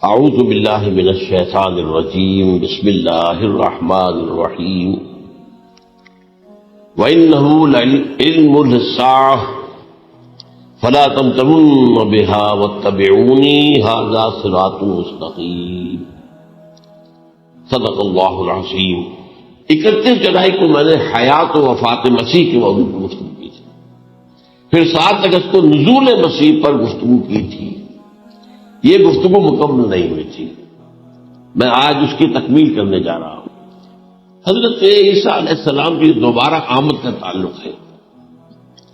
اعوذ باللہ من الشیطان الرجیم بسم اللہ الرحمن الرحیم وَإِنَّهُ لَعِلْمٌ لِلسَّاعَةِ فَلَا تَمْتَرُنَّ بِهَا وَاتَّبِعُونِي هَذَا صِرَاطٌ مُسْتَقِيمٌ صدق اللہ العظیم۔ 31 جولائی کو میں نے حیات و وفات مسیح کے موضوع پر گفتگو کی تھی، پھر 7 اگست کو نزول مسیح پر گفتگو کی تھی۔ یہ گفتگو مکمل نہیں ہوئی تھی، میں آج اس کی تکمیل کرنے جا رہا ہوں۔ حضرت عیسیٰ علیہ السلام کی دوبارہ آمد کا تعلق ہے،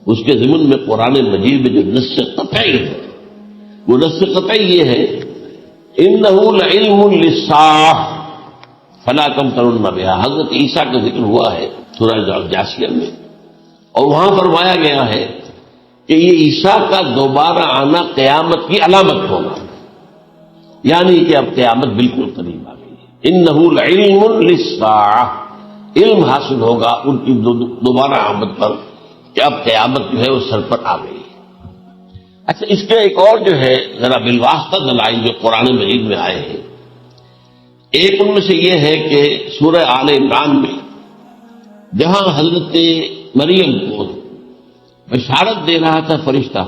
اس کے ضمن میں قرآن مجید میں جو نص قطعی ہے، وہ نص قطعی یہ ہے انہ لعلم للساعہ فلا تمترن بها۔ حضرت عیسیٰ کا ذکر ہوا ہے سورہ جاسیہ میں، اور وہاں فرمایا گیا ہے کہ یہ عیسیٰ کا دوبارہ آنا قیامت کی علامت ہوگا، یعنی کہ اب قیامت بالکل قریب آ گئی ہے۔ انہ لعلم للساعہ، علم حاصل ہوگا ان کی دوبارہ آمد پر کہ اب قیامت جو ہے وہ سر پر آ گئی ہے۔ اچھا، اس کے ایک اور جو ہے ذرا بالواسطہ دلائل جو قرآن مجید میں آئے ہیں، ایک ان میں سے یہ ہے کہ سورہ آل عمران میں جہاں حضرت مریم کو بشارت دے رہا تھا فرشتہ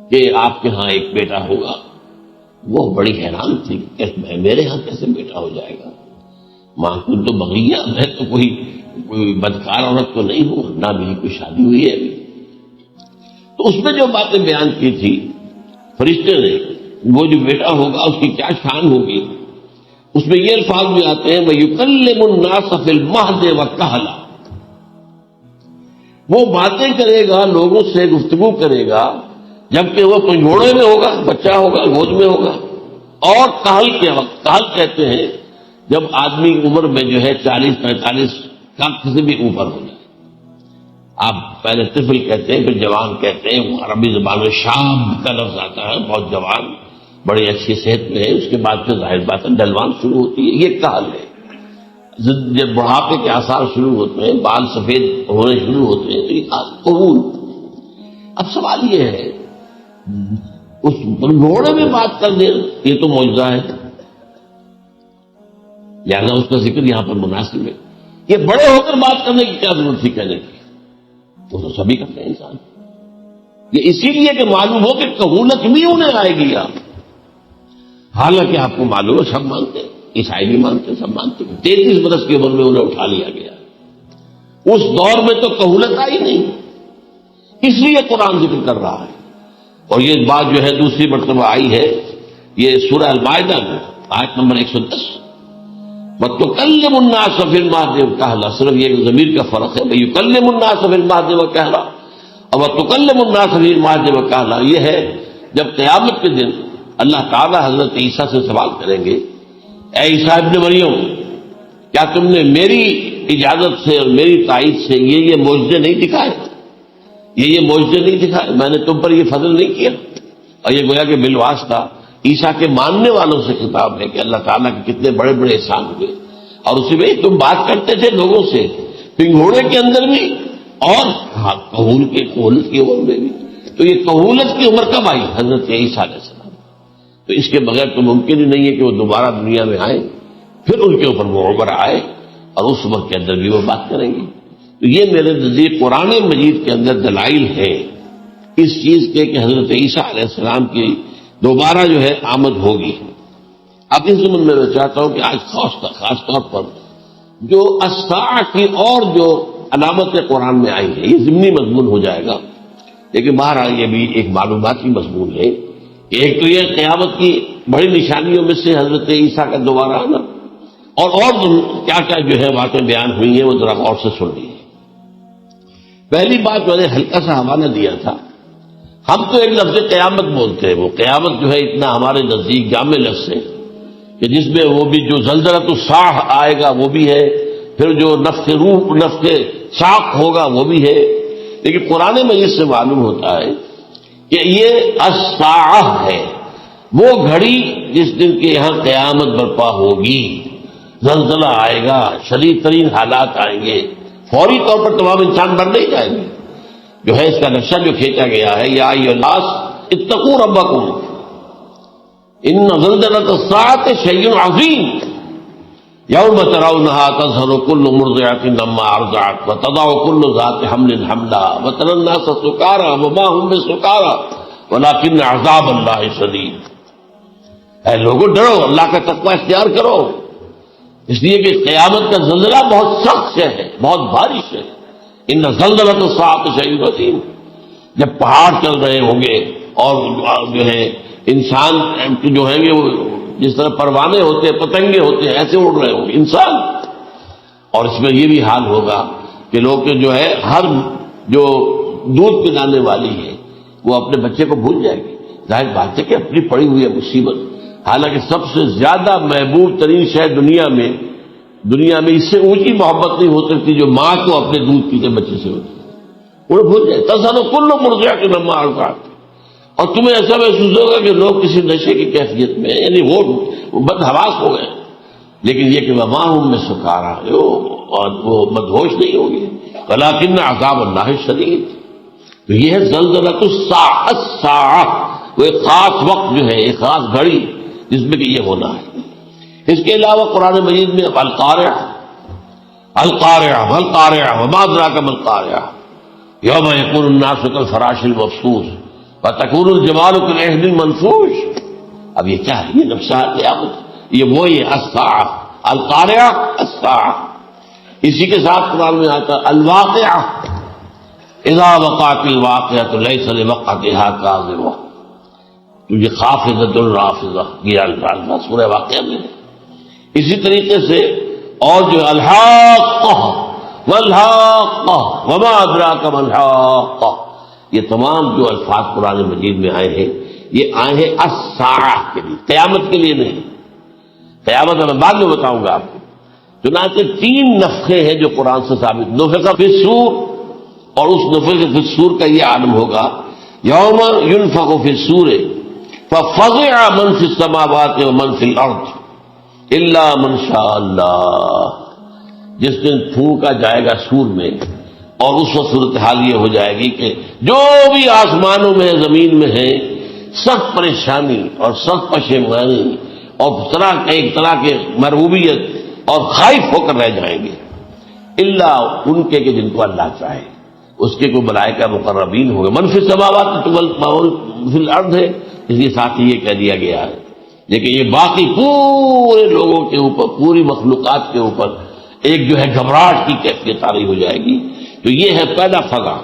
کہ آپ کے ہاں ایک بیٹا ہوگا، وہ بڑی حیران تھی کہ میرے ہاں کیسے بیٹا ہو جائے گا، ماں کو تو بغیہ، میں تو کوئی بدکار عورت تو نہیں ہوں، نہ میری کوئی شادی ہوئی ہے ابھی۔ تو اس میں جو باتیں بیان کی تھی فرشتے نے، وہ جو بیٹا ہوگا اس کی کیا شان ہوگی، اس میں یہ الفاظ بھی آتے ہیں وَيُكَلِّمُ النَّاسَ فِي الْمَهْدِ وَكَهْلًا، وہ باتیں کرے گا، لوگوں سے گفتگو کرے گا جبکہ وہ پنجھوڑے میں ہوگا، بچہ ہوگا، گود میں ہوگا، اور کہل کے وقت، کہل کہتے ہیں جب آدمی عمر میں جو ہے 40-45 سے بھی اوپر ہو جائے۔ آپ پہلے طفل کہتے ہیں، پھر جوان کہتے ہیں، وہ عربی زبان میں شاب کا لفظ آتا ہے، بہت جوان، بڑی اچھی صحت میں ہے، اس کے بعد پھر ظاہر بات ہے ڈلوان شروع ہوتی ہے، یہ کہل ہے۔ جب بڑھاپے کے آثار شروع ہوتے ہیں، بال سفید ہونے شروع ہوتے ہیں، تو یہ قبول۔ اب سوال یہ ہے اس گھوڑے میں بات کرنے، یہ تو معجزہ ہے، لہذا اس کا ذکر یہاں پر مناسب ہے۔ یہ بڑے ہو کر بات کرنے کی کیا ضرورت تھی کہنے کی، وہ تو سبھی کرتے ہیں انسان۔ یہ اسی لیے کہ معلوم ہو کہ کہولت بھی انہیں آئے گی آپ، حالانکہ آپ کو معلوم ہے سب مانتے ہیں، عیسائی بھی مانتے ہیں، سب مانتے ہیں۔ 33 برس کی عمر میں انہیں اٹھا لیا گیا، اس دور میں تو کہولت آئی نہیں، اس لیے قرآن ذکر کر رہا ہے۔ اور یہ بات جو ہے دوسری مرتبہ آئی ہے، یہ سورہ المائدہ میں آیت نمبر 110 وَتُكَلِّمُ النَّاسَ فِي الْمَهْدِ وَكَهْلًا، صرف یہ ضمیر کا فرق ہے، وَيُكَلِّمُ النَّاسَ فِي الْمَهْدِ وَكَهْلًا، اور وَتُكَلِّمُ النَّاسَ فِي الْمَهْدِ وَكَهْلًا یہ ہے جب قیامت کے دن اللہ تعالیٰ حضرت عیسیٰ سے سوال کریں گے، اے عیسیٰ ابن مریم، کیا تم نے میری اجازت سے اور میری تائید سے یہ معجزے نہیں دکھائے، یہ معجزے نہیں دکھائے، میں نے تم پر یہ فضل نہیں کیا؟ اور یہ گویا کہ بالواسطہ عیسیٰ کے ماننے والوں سے خطاب ہے کہ اللہ تعالیٰ کے کتنے بڑے بڑے احسان ہوئے، اور اسی میں تم بات کرتے تھے لوگوں سے پنگھوڑے کے اندر بھی اور کہولت کی عمر میں بھی۔ تو یہ کہولت کی عمر کب آئی؟ حضرت عیسیٰ علیہ السلام۔ تو اس کے بغیر تو ممکن ہی نہیں ہے کہ وہ دوبارہ دنیا میں آئے، پھر ان کے اوپر وہ عمر آئے اور اس عمر کے اندر بھی وہ بات کریں گے۔ تو یہ میرے نزدیک قرآن مجید کے اندر دلائل ہے اس چیز کے کہ حضرت عیسیٰ علیہ السلام کی دوبارہ جو ہے آمد ہوگی۔ اب اس ضمن میں چاہتا ہوں کہ آج خاص طور پر جو الساعہ کی اور جو علامتیں قرآن میں آئی ہیں، یہ ضمنی مضمون ہو جائے گا، لیکن بہرحال یہ بھی ایک معلوماتی مضمون ہے کہ ایک تو یہ قیامت کی بڑی نشانیوں میں سے حضرت عیسیٰ کا دوبارہ آنا، اور کیا کیا جو ہے باتیں بیان ہوئی ہیں وہ ذرا غور سے سن لیجیے۔ پہلی بات میں نے ہلکا سا حوالہ دیا تھا، ہم تو ایک لفظ قیامت بولتے ہیں، وہ قیامت جو ہے اتنا ہمارے نزدیک جامع لفظ ہے کہ جس میں وہ بھی جو زلزلۃ الساعہ آئے گا وہ بھی ہے، پھر جو نفخ روح نفخ ساق ہوگا وہ بھی ہے، لیکن قرآن مجید سے معلوم ہوتا ہے کہ یہ الساعہ ہے، وہ گھڑی جس دن کے یہاں قیامت برپا ہوگی، زلزلہ آئے گا، شدید ترین حالات آئیں گے، فوری طور پر تمام انسان مر نہیں جائیں گے۔ جو ہے اس کا نقشہ جو کھینچا گیا ہے، یا ایھا الناس اتقوا ربکم، ان زلزلۃ الساعۃ شیء عظیم یوم ترونها تذهل كل مرضعة عما ارضعت وتضع كل ذات حمل حملها وترى الناس سکارى وما هم بسکارى ولكن عذاب اللہ شدید۔ اے لوگوں ڈرو، اللہ کا تقوی اختیار کرو، اس لیے کہ قیامت کا زلزلہ بہت سخت شے ہے، بہت بھاری شے ہے۔ ان زلزلۃ الساعۃ شیء عظیم، جب پہاڑ چل رہے ہوں گے اور جو ہے انسان جو ہیں گے وہ جس طرح پروانے ہوتے ہیں، پتنگے ہوتے ہیں، ایسے اڑ رہے ہوں گے انسان، اور اس میں یہ بھی حال ہوگا کہ لوگ جو ہے ہر جو دودھ پلانے والی ہے وہ اپنے بچے کو بھول جائے گی، ظاہر بات ہے کہ اپنی پڑی ہوئی ہے مصیبت، حالانکہ سب سے زیادہ محبوب ترین شے دنیا میں اس سے اونچی محبت نہیں ہو سکتی جو ماں کو اپنے دودھ پیتے بچے سے ہوتی ہے، وہ بھول جائے تذہل کل مرضعۃ عما ارضعت، اور تمہیں ایسا محسوس ہوگا کہ لوگ کسی نشے کی کیفیت میں، یعنی وہ بدحواس ہو گئے، لیکن یہ کہ وما هم بسکارى، اور وہ مدہوش نہیں ہوگی، ولکن عذاب اللہ شدید۔ تو یہ ہے زلزلۃ الساعہ، وہ ایک خاص وقت جو ہے، ایک خاص گھڑی جس میں کہ یہ ہونا ہے۔ اس کے علاوہ قرآن مجید میں القارعہ وما ادراک ما القارعہ یوم یکون الناس کالفراش المبثوث وتکون الجبال کالعہن المنفوش۔ اب یہ کیا ہے؟ یہ نفسہ قیامت، یہ وہی الساعہ، القارعہ الساعہ۔ اسی کے ساتھ قرآن میں آتا الواقعہ، اذا وقعت الواقعۃ لیس لوقعتها کاذبہ، یہ خافضۃ رافضہ، یہ الفاظ سورہ واقعہ میں ہے۔ اسی طریقے سے اور جو الحاقہ والحاقہ وما ادراک ما الحاقہ، یہ تمام جو الفاظ قرآن مجید میں آئے ہیں یہ آئے ہیں الساعہ کے لیے، قیامت کے لیے نہیں۔ قیامت میں بعد میں بتاؤں گا آپ کو۔ چنانچہ 3 نفخے ہیں جو قرآن سے ثابت، نفخ فی الصور، اور اس نفخ فی الصور کا یہ عالم ہوگا یوم ينفخ فی الصور ففزع من فی السماوات ومن فی الارض الا من شاء اللہ، جس دن پھونکا جائے گا سور میں، اور اس وقت صورتحال یہ ہو جائے گی کہ جو بھی آسمانوں میں زمین میں ہے سخت پریشانی اور سخت پشیمانی اور ایک طرح کے مرعوبیت اور خائف ہو کر رہ جائیں گے، الا ان کے کہ جن کو اللہ چاہے، اس کے کوئی ملائکہ مقربین ہوں گے۔ من فی السماوات فی الارض ہے، اس لیے ساتھ ہی یہ کہہ دیا گیا ہے، لیکن یہ باقی پورے لوگوں کے اوپر، پوری مخلوقات کے اوپر ایک جو ہے گھبراہٹ کی کیفیت طاری ہو جائے گی۔ تو یہ ہے پہلا فضا۔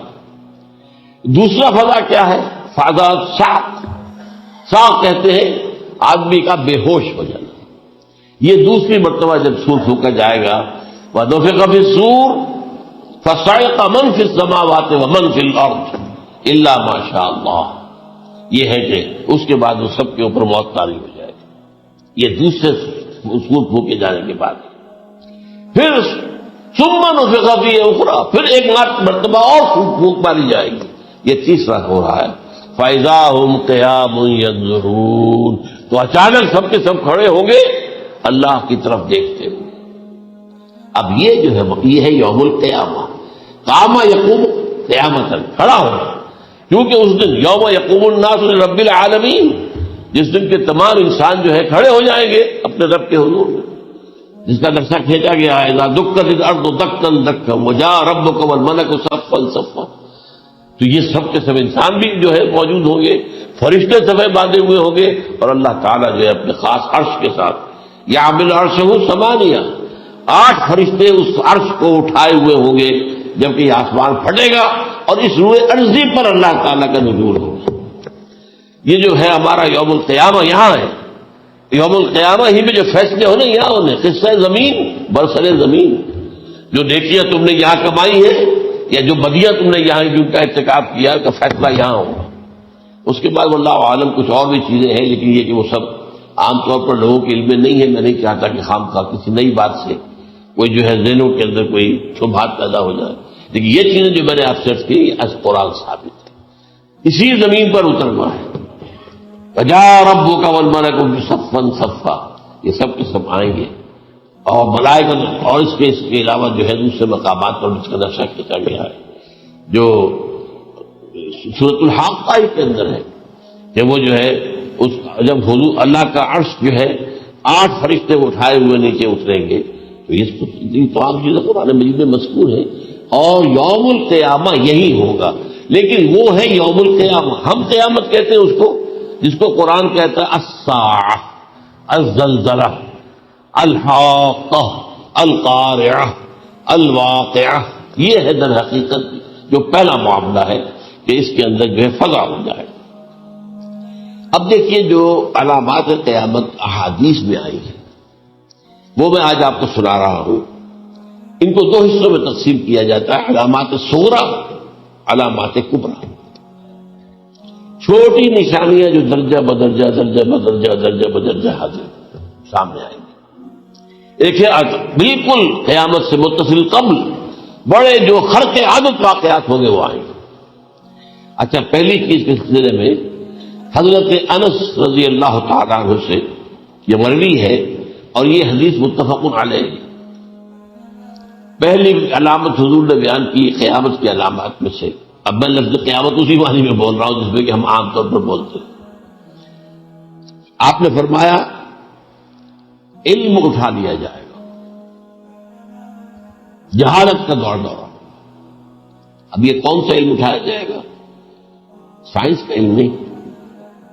دوسرا فضا کیا ہے؟ فضا ساق کہتے ہیں آدمی کا بے ہوش ہو جانا۔ یہ دوسری مرتبہ جب سور پھونکا جائے گا، وَنُفِخَ فِي الصُّورِ فَصَعِقَ مَن فِي السَّمَاوَاتِ وَمَن فِي الْأَرْضِ إِلَّا مَا شَاءَ اللَّهُ، یہ ہے کہ اس کے بعد وہ سب کے اوپر موت طاری ہو جائے گی۔ یہ دوسرے سور پھونکے جانے کے بعد پھر ثُمَّ نُفِخَ فِيهِ أُخْرَىٰ، پھر ایک مرتبہ اور پھونک ماری جائے گی، یہ تیسرا ہو رہا ہے۔ فَإِذَا هُمْ قِيَامٌ يَنظُرُونَ، تو اچانک سب کے سب کھڑے ہوں گے اللہ کی طرف دیکھتے ہوئے۔ اب یہ جو ہے یہ ہے یوم القیامہ، قام یقوم قیامتاً، کھڑا ہونا، کیونکہ اس دن یوم یقوم الناس لرب العالمین، جس دن کے تمام انسان جو ہے کھڑے ہو جائیں گے اپنے رب کے حضور میں، جس کا نقشہ کھینچا گیا ہے اذا دکت الارض دکا دکا وجاء ربک والملک صفا صفا۔ تو یہ سب کے سب انسان بھی جو ہے موجود ہوں گے، فرشتے صفے باندھے ہوئے ہوں گے، اور اللہ تعالیٰ جو ہے اپنے خاص عرش کے ساتھ یحمل عرشہ ثمانیہ، 8 فرشتے اس عرش کو اٹھائے ہوئے ہوں گے جبکہ یہ آسمان پھٹے گا اور اس روئے ارضی پر اللہ تعالیٰ کا نزول ہوگا۔ یہ جو ہے ہمارا یوم القیامہ یہاں ہے، یوم القیامہ ہی میں جو فیصلے ہونے یہاں ہونے، قصہ زمین برسر زمین، جو نیکیاں تم نے یہاں کمائی ہے یا جو بدیاں تم نے یہاں جن کا ارتکاب کیا کا فیصلہ یہاں ہوگا۔ اس کے بعد واللہ عالم کچھ اور بھی چیزیں ہیں، لیکن یہ کہ وہ سب عام طور پر لوگوں کے علم میں نہیں ہے، میں نہیں چاہتا کہ خام خواہ کسی نئی بات سے کوئی جو ہے ذہنوں کے اندر کوئی شبہات پیدا ہو جائے، لیکن یہ چیزیں جو میں نے آپ سے کی از قرآن ثابت ہے، اسی زمین پر اترنا ہے۔ وجاء ربک والملک صفا صفا، یہ سب کے سب آئیں گے، اور ملائکہ، اور اس کے علاوہ جو ہے دوسرے مقامات پر جس کا نقشہ کھینچا گیا ہے جو سورۃ الحاقہ کے اندر ہے کہ وہ جو ہے جب حضور اللہ کا عرش جو ہے 8 فرشتے اٹھائے ہوئے نیچے اتریں گے، تو یہ تمام چیزیں قرآن مجید میں مذکور ہیں، اور یوم القیامہ یہی ہوگا، لیکن وہ ہے یوم القیامہ۔ ہم قیامت کہتے ہیں اس کو جس کو قرآن کہتا ہے الساعہ، الزلزلہ، الحاقہ، القارعہ، الواقعہ۔ یہ ہے در حقیقت جو پہلا معاملہ ہے کہ اس کے اندر جو ہے فضا ہو جائے۔ اب دیکھیے جو علامات قیامت احادیث میں آئی ہیں وہ میں آج آپ کو سنا رہا ہوں۔ ان کو 2 حصوں میں تقسیم کیا جاتا ہے، علامات صغریٰ، علامات کبریٰ۔ چھوٹی نشانیاں جو درجہ بدرجہ درجہ بدرجہ درجہ بدرجہ حاضر سامنے آئیں گے۔ ایک ہے بالکل قیامت سے متصل قبل بڑے جو خرق عادت واقعات ہوں گے وہ آئیں گے۔ اچھا، پہلی چیز کے سلسلے میں حضرت انس رضی اللہ تعالیٰ عنہ سے یہ مروی ہے اور یہ حدیث متفق علیہ ہے۔ پہلی علامت حضور نے بیان کی قیامت کی علامات میں سے، اب میں لفظ قیامت اسی معنی میں بول رہا ہوں جس میں کہ ہم عام طور پر بولتے ہیں۔ آپ نے فرمایا علم اٹھا لیا جائے گا، جہالت کا دور دورہ۔ اب یہ کون سا علم اٹھایا جائے گا؟ سائنس کا علم نہیں،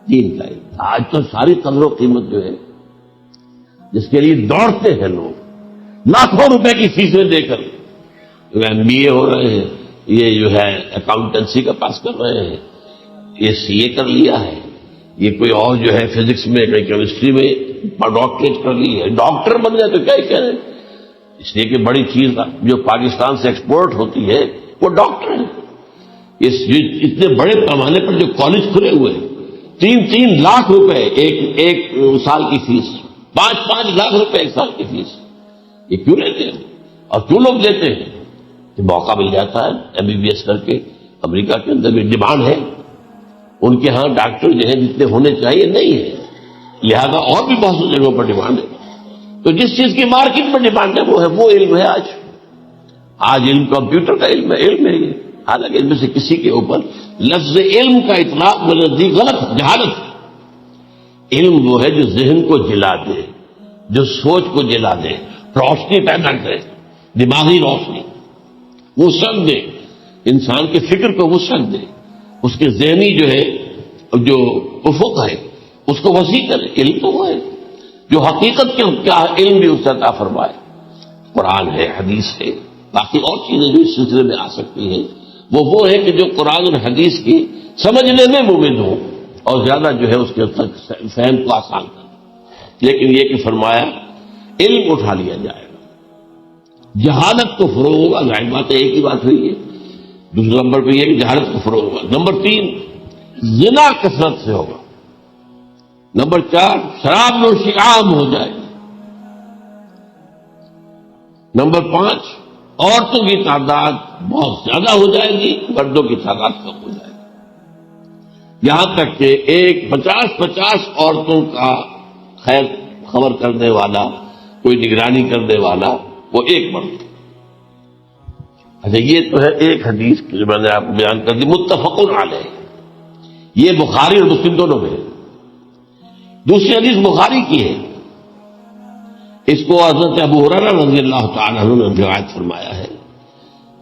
دین کا علم۔ آج تو ساری قدر و قیمت جو ہے جس کے لیے دوڑتے ہیں لوگ لاکھوں روپے کی فیسیں دے کر، MBA ہو رہے ہیں، یہ جو ہے اکاؤنٹنسی کا پاس کر رہے ہیں، یہ CA کر لیا ہے، یہ کوئی اور جو ہے فزکس میں کوئی کیمسٹری میں ڈاکٹریٹ کر لی ہے، ڈاکٹر بن جائے تو کیا ہی کہہ رہے ہیں۔ اس لیے کہ بڑی چیز جو پاکستان سے ایکسپورٹ ہوتی ہے وہ ڈاکٹر ہیں۔ اتنے بڑے پیمانے پر جو کالج کھلے ہوئے ہیں، 3 لاکھ روپے ایک سال کی فیس، 5 لاکھ روپے ایک سال کی فیس، یہ کیوں لیتے ہیں اور کیوں لوگ لیتے ہیں؟ کہ موقع مل جاتا ہے MBBS کر کے۔ امریکہ کے اندر بھی ڈیمانڈ ہے، ان کے ہاں ڈاکٹر جو ہیں جتنے ہونے چاہیے نہیں ہے، لہذا اور بھی بہت سی جگہوں پر ڈیمانڈ ہے۔ تو جس چیز کی مارکیٹ میں ڈیمانڈ ہے وہ علم ہے۔ آج علم کمپیوٹر کا علم ہے یہ، حالانکہ ان میں سے کسی کے اوپر لفظ علم کا اطلاق میرے نزدیک غلط، جہالت۔ علم وہ ہے جو ذہن کو جلا دے، جو سوچ کو جلا دے، روشنی پیدا کرے، دماغی روشنی، وسعت دے، انسان کے فکر کو وسعت دے، اس کے ذہنی جو ہے جو افق ہے اس کو وسیع کرے۔ علم تو وہ ہے جو حقیقت کے کیا علم بھی اس سے عطا فرمائے۔ قرآن ہے، حدیث ہے، باقی اور چیزیں جو اس سلسلے میں آ سکتی ہیں وہ ہے کہ جو قرآن اور حدیث کی سمجھنے میں ممکن ہو اور زیادہ جو ہے اس کے فہم کو آسان کر۔ لیکن یہ کہ فرمایا علم اٹھا لیا جائے گا، جہالت کو فروغ ہوگا۔ ظاہر بات ہے ایک ہی بات ہوئی ہے۔ دوسرے نمبر پہ یہ کہ جہالت کو فروغ ہوگا۔ نمبر 3 زنا کثرت سے ہوگا۔ نمبر 4 شراب نوشی عام ہو جائے گی۔ نمبر 5 عورتوں کی تعداد بہت زیادہ ہو جائے گی، مردوں کی تعداد کم ہو جائے گی، یہاں تک کہ 50 عورتوں کا خیر خبر کرنے والا، کوئی نگرانی کرنے والا، وہ ایک مرد۔ اچھا، یہ تو ہے ایک حدیث جو میں نے آپ کو بیان کر دی، متفق علیہ، یہ بخاری اور مسلم دونوں میں ہے۔ دوسری حدیث بخاری کی ہے، اس کو حضرت ابو ہریرہ رضی اللہ تعالیٰ عنہ نے روایت فرمایا ہے،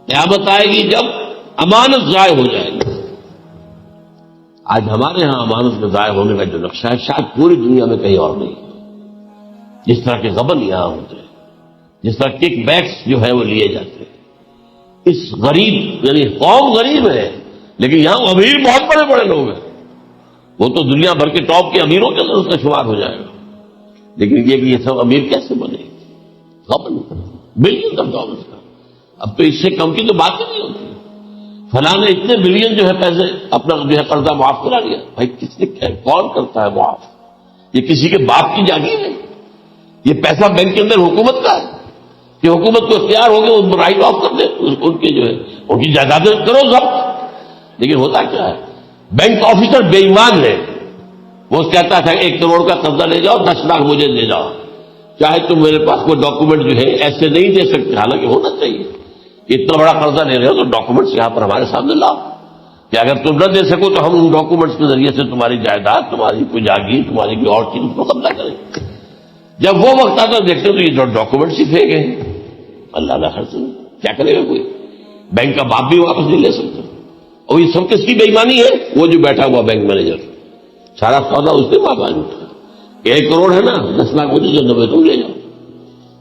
قیامت آئے گی جب امانت ضائع ہو جائے گی۔ آج ہمارے ہاں امانت میں ضائع ہونے کا جو نقشہ ہے شاید پوری دنیا میں کہیں اور نہیں۔ جس طرح کے غبن یہاں ہوتے ہیں، جس طرح کک بیکس جو ہے وہ لیے جاتے ہیں، اس غریب یعنی قوم غریب ہے لیکن یہاں امیر بہت بڑے بڑے لوگ ہیں، وہ تو دنیا بھر کے ٹاپ کے امیروں کے اندر اس کا شمار ہو جائے گا۔ لیکن یہ سب امیر کیسے بنے؟ غبن بلین کا ڈالر کا، اب تو اس سے کم کی تو بات ہی نہیں ہوتی۔ فلاں نے اتنے بلین جو ہے پیسے اپنا جو ہے قرضہ معاف کرا لیا۔ بھائی کس نے کون کرتا ہے معاف؟ یہ کسی کے باپ کی جاگیر ہے، یہ پیسہ بینک کے اندر حکومت کا ہے کہ حکومت کو اختیار ہو گیا ان رائٹ آف کر دے، ان کے جو ہے ان کی جائیدادیں کرو ضبط۔ لیکن ہوتا کیا ہے، بینک آفیسر بے ایمان ہے، وہ کہتا تھا 1 کروڑ کا قرضہ لے جاؤ، 10 لاکھ مجھے دے جاؤ، چاہے تم میرے پاس کوئی ڈاکومنٹ جو ہے ایسے نہیں دے سکتے، حالانکہ ہونا چاہیے۔ اتنا بڑا قرضہ لے رہے ہو تو ڈاکومنٹس یہاں پر ہمارے سامنے لاؤ۔ کہ اگر تم نہ دے سکو تو ہم ان ڈاکومنٹس کے ذریعے سے تمہاری جائیداد، تمہاری کوئی جاگیر، تمہاری کوئی اور چیز کو قبضہ کریں. جب وہ وقت آتا دیکھتے تو یہ ڈاکومنٹس ہی پھینک گئے. اللہ نہ خرچ کیا کرے گا کوئی؟ بینک کا باپ بھی واپس نہیں لے سکتا. اور یہ سب کس کی بے ایمانی ہے؟ وہ جو بیٹھا ہوا بینک مینیجر، سارا سودا اس نے مانگا اٹھا. 1 کروڑ ہے نا، 10 لاکھ مجھے جو 90 تم لے جاؤ.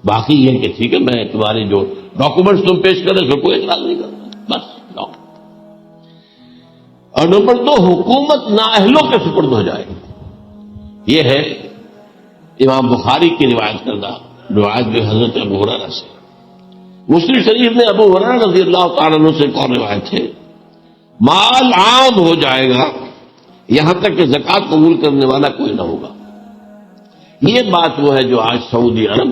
باقی یہ کہ ٹھیک ہے میں تمہارے جو ڈاکومنٹس تم پیش کرے اس کو کوئی اعتراض نہیں کرتا، بس جاؤ. اور نمبر 2، حکومت نااہلوں کے سپرد ہو جائے. یہ ہے امام بخاری کی روایت کردہ روایت میں حضرت ابو ہریرہ سے. مسلم شریف میں ابو ہریرہ رضی اللہ تعالیٰ عنہ سے ایک اور روایت ہے، مال عام ہو جائے گا یہاں تک کہ زکوٰۃ قبول کرنے والا کوئی نہ ہوگا. یہ بات وہ ہے جو آج سعودی عرب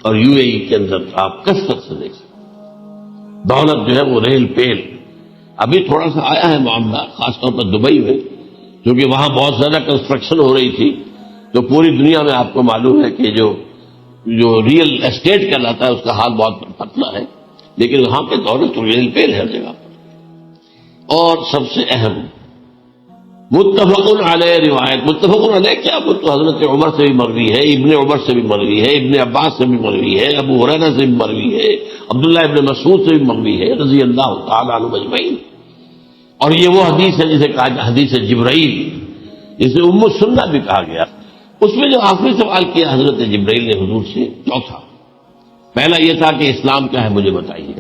اور UAE کے اندر آپ کثرت سے دیکھیں. دولت جو ہے وہ ریل پیل. ابھی تھوڑا سا آیا ہے معاملہ خاص طور پر دبئی میں، کیونکہ وہاں بہت زیادہ کنسٹرکشن ہو رہی تھی. تو پوری دنیا میں آپ کو معلوم ہے کہ جو ریئل اسٹیٹ کہلاتا ہے اس کا حال بہت پتلا ہے، لیکن وہاں پہ دولت تو ریل پیل ہر جگہ پر. اور سب سے اہم متفق علیہ روایت. متفق علیہ کیا؟ وہ تو حضرت عمر سے بھی مروی ہے، ابن عمر سے بھی مروی ہے، ابن عباس سے بھی مروی ہے، ابو ہریرہ سے بھی مروی ہے، عبداللہ ابن مسعود سے بھی مروی ہے رضی اللہ تعالی عنہ اجمعین. اور یہ وہ حدیث ہے جسے کہا حدیث جبرائیل، جسے ام السنہ بھی کہا گیا. اس میں جو آخری سوال کیا حضرت جبرائیل نے حضور سے، چوتھا. پہلا یہ تھا کہ اسلام کیا ہے مجھے بتائیے،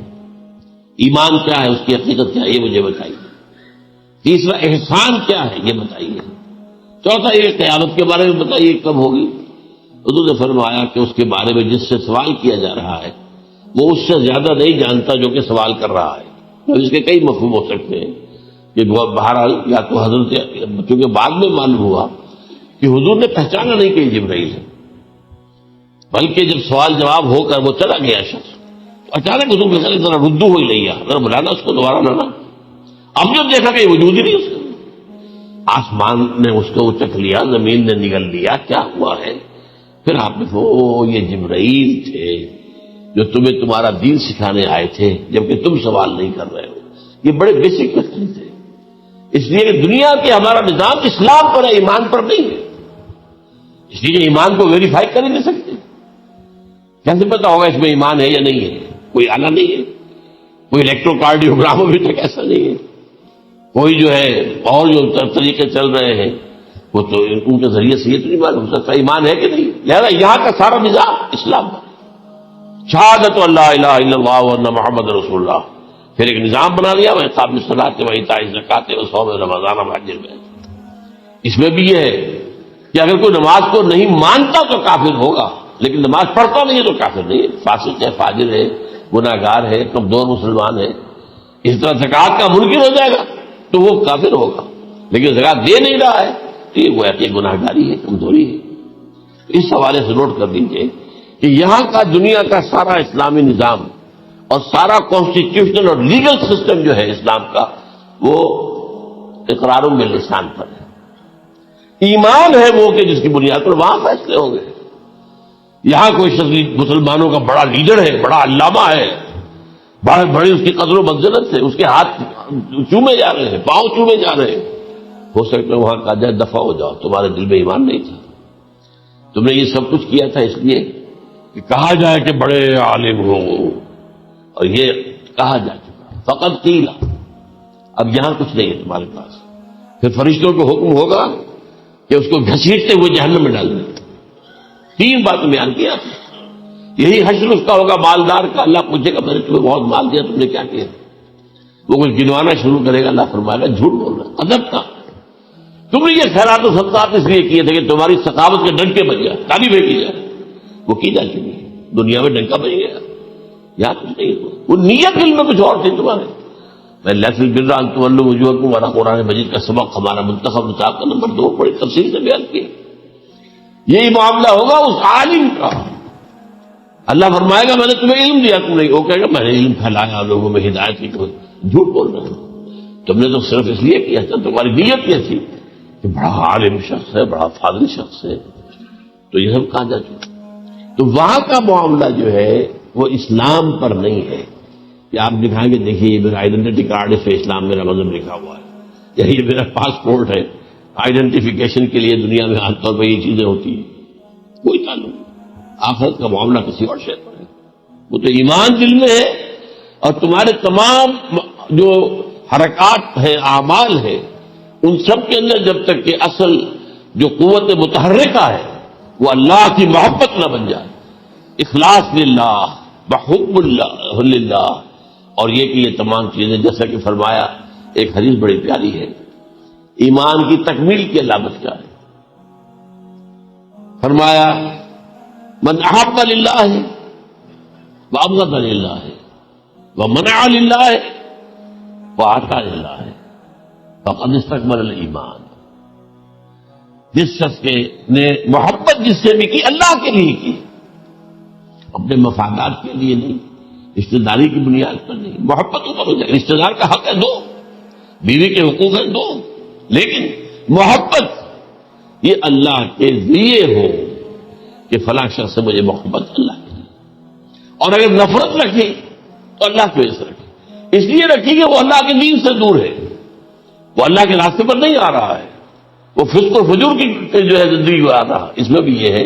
ایمان کیا ہے، اس کی حقیقت کیا ہے یہ مجھے بتائیے. تیسرا احسان کیا ہے یہ بتائیے. چوتھا یہ قیامت کے بارے میں بتائیے کب ہوگی. حضور نے فرمایا کہ اس کے بارے میں جس سے سوال کیا جا رہا ہے وہ اس سے زیادہ نہیں جانتا جو کہ سوال کر رہا ہے. اب اس کے کئی مفہوم ہو سکتے ہیں کہ بہرحال یا تو حضرت، چونکہ بعد میں معلوم ہوا کہ حضور نے پہچانا نہیں کہ یہ جبرائیل ہے، بلکہ جب سوال جواب ہو کر وہ چلا گیا شخص، اچانک حضور نے کہا ذرا ردو ہو ہی لیا، ذرا بلانا اس کو دوبارہ لانا. اب جب دیکھا کہ وجود ہی نہیں اس کا، آسمان نے اس کو چکھ لیا، زمین نے نگل لیا، کیا ہوا ہے. پھر آپ نے یہ جبرائیل تھے جو تمہیں تمہارا دین سکھانے آئے تھے جبکہ تم سوال نہیں کر رہے ہو. یہ بڑے بیسک کوسچن تھے. اس لیے کہ دنیا کے ہمارا نظام اسلام پر ہے، ایمان پر نہیں ہے. اس لیے ایمان کو ویریفائی کر ہی نہیں سکتے. کیسے پتا ہوگا اس میں ایمان ہے یا نہیں ہے؟ کوئی آلہ نہیں ہے، کوئی الیکٹروکارڈیوگرام ابھی تک ایسا نہیں ہے، کوئی جو ہے اور جو طریقے چل رہے ہیں وہ تو ان کے ذریعے سے یہ تو نہیں معلوم ہو سکتا ایمان ہے کہ نہیں. لہذا یہاں کا سارا نظام اسلام پر، شہادت اللہ الہ الا اللہ وان محمد رسول اللہ. پھر ایک نظام بنا لیا، وہ اقام الصلاۃ و ایتاء الزکوٰۃ و صوم رمضان و حج البیت. اس میں بھی یہ ہے کہ اگر کوئی نماز کو نہیں مانتا تو کافر ہوگا، لیکن نماز پڑھتا نہیں ہے تو کافر نہیں ہے. فاسق ہے، فاجر ہے، گناہ گار ہے، کمزور مسلمان ہے. اس طرح زکوٰۃ کا منکر ہو جائے گا تو وہ کافر ہوگا، لیکن زکوٰۃ دے نہیں رہا ہے تو یہ گویا کہ گناہ گاری ہے، کمزوری ہے. اس حوالے سے نوٹ کر دیجئے کہ یہاں کا دنیا کا سارا اسلامی نظام اور سارا کانسٹیٹیوشنل اور لیگل سسٹم جو ہے اسلام کا وہ اقرار باللسان پر ہے. ایمان ہے وہ کہ جس کی بنیاد پر وہاں فیصلے ہوں گے. یہاں کوئی شخص مسلمانوں کا بڑا لیڈر ہے، بڑا علامہ ہے، بڑی اس کی قدر و منزلت ہے، اس کے ہاتھ چومے جا رہے ہیں، پاؤں چومے جا رہے ہیں، ہو سکتا ہے وہاں کہا جائے دفع ہو جاؤ، تمہارے دل میں ایمان نہیں تھا، تم نے یہ سب کچھ کیا تھا اس لیے کہ کہا جائے کہ بڑے عالم ہو، اور یہ کہا جا چکا فقط قیل. اب یہاں کچھ نہیں ہے تمہارے پاس. پھر فرشتوں کو حکم ہوگا کہ اس کو گھسیٹتے ہوئے جہنم میں ڈال دیں. 3 باتیں بیان کیا. یہی حشر اس کا ہوگا مالدار کا. اللہ پوچھے گا میں نے تمہیں بہت مال دیا، تم نے کیا کیا؟ وہ کچھ گنوانا شروع کرے گا، اللہ فرمائے گا جھوٹ بول رہا، ادب کا. تم نے یہ خیرات و صدقات اس لیے کیے تھے کہ تمہاری سخاوت کے ڈنکے بج گیا، تعریف ہے کی جائے. وہ کی جا چکی ہے، دنیا میں ڈنکا بج گیا. یہاں کچھ نہیں، وہ نیت دل میں کچھ اور تھی تمہارے. میں لیس البر ان تولوا وجوہکم ہمارا قرآن مجید کا سبق، ہمارا منتخب نصاب کا نمبر 2 بڑی تفصیل سے بیان کیا. یہی معاملہ ہوگا اس عالم کا. اللہ فرمائے گا میں نے تمہیں علم دیا، تم نہیں. وہ کہے گا میں نے علم پھیلایا لوگوں میں ہدایت کی. جھوٹ بول رہے ہو، تم نے تو صرف اس لیے کیا تھا، تمہاری نیت یہ تھی کہ بڑا عالم شخص ہے، بڑا فاضل شخص ہے. تو یہ سب کہاں جا چکا. تو وہاں کا معاملہ جو ہے وہ اسلام پر نہیں ہے کہ آپ دکھائیں گے دیکھیے یہ میرا آئیڈینٹی کارڈ ہے، اسلام میرا مذہب لکھا ہوا ہے. یہی میرا پاسپورٹ ہے، آئیڈینٹیفیکیشن کے لیے دنیا میں عام طور پر یہ چیزیں ہوتی ہیں. کوئی تعلق نہیں. آخرت کا معاملہ کسی اور شے پر ہے. وہ تو ایمان دل میں ہے، اور تمہارے تمام جو حرکات ہیں، اعمال ہیں، ان سب کے اندر جب تک کہ اصل جو قوت متحرکہ ہے وہ اللہ کی محبت نہ بن جائے، اخلاص للہ، بحب اللہ للہ، اور یہ کہ یہ تمام چیزیں جیسا کہ فرمایا، ایک حدیث بڑی پیاری ہے، ایمان کی تکمیل کی علامت کیا ہے؟ فرمایا من احب للہ وابغض للہ ومنع للہ واعطى للہ فقد استکمل الایمان. جس شخص کے نے محبت جس سے بھی کی اللہ کے لیے کی، اپنے مفادات کے لیے نہیں، رشتہ داری کی بنیاد پر نہیں. محبت اوپر ہو جائے، رشتہ دار کا حق ہے دو، بیوی کے حقوق ہیں دو، لیکن محبت یہ اللہ کے ذریعے ہو کہ فلاں شخص سے مجھے محبت اللہ کے لیے. اور اگر نفرت رکھی تو اللہ کی وجہ سے رکھی، اس لیے رکھی کہ وہ اللہ کے دین سے دور ہے، وہ اللہ کے راستے پر نہیں آ رہا ہے، وہ فسق و فجور کی جو ہے زندگی میں آ رہا. اس میں بھی یہ ہے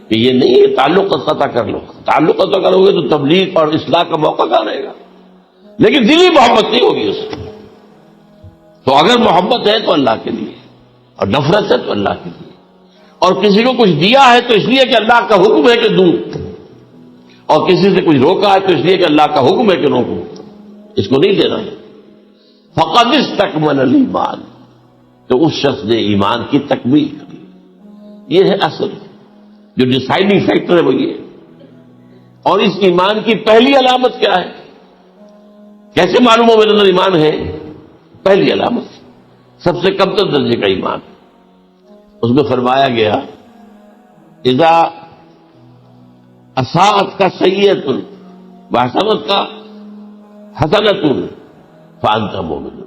کہ یہ نہیں ہے تعلق قطع کر لو، تعلق قطع کرو گے تو تبلیغ اور اصلاح کا موقع کہاں رہے گا، لیکن دلی محبت نہیں ہوگی اس میں. تو اگر محبت ہے تو اللہ کے لیے، اور نفرت ہے تو اللہ کے لیے، اور کسی کو کچھ دیا ہے تو اس لیے کہ اللہ کا حکم ہے کہ دوں، اور کسی سے کچھ روکا ہے تو اس لیے کہ اللہ کا حکم ہے کہ روکوں، اس کو نہیں دینا ہے. فقد استکمل الایمان، تو اس شخص نے ایمان کی تکمیل کی. یہ ہے اصل جو ڈیسائیڈنگ فیکٹر ہے وہ یہ. اور اس ایمان کی پہلی علامت کیا ہے؟ کیسے معلوم ہو میرے اندر ایمان ہے؟ پہلی علامت سب سے کم تر درجے کا ایمان، اس میں فرمایا گیا اذا اساءت کا سیئۃ واحسنت کا حسنۃ فانت مومن.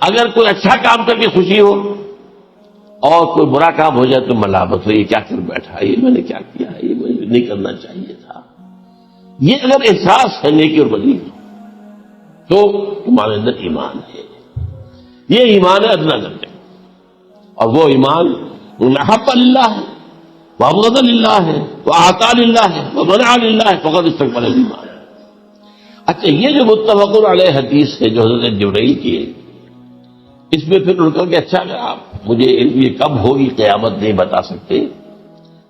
اگر کوئی اچھا کام کر کے خوشی ہو اور کوئی برا کام ہو جائے تو ملامت ہو، یہ کیا کر بیٹھا، یہ میں نے کیا کیا، یہ مجھے نہیں کرنا چاہیے تھا. یہ اگر احساس ہے نیکی اور بدی تو تمہارے اندر ایمان ہے. یہ ایمان ہے ادنیٰ درجے، اور وہ ایمان احب للہ ہے، وابغض للہ ہے، واعطى للہ ہے، ومنع للہ ہے، فقد استکمل الایمان. اچھا، یہ جو متفق علیہ حدیث ہے جو حضرت جبرائیل کی ہے، اس میں پھر ان کا کہ اچھا اگر آپ مجھے یہ کب ہوگی قیامت نہیں بتا سکتے،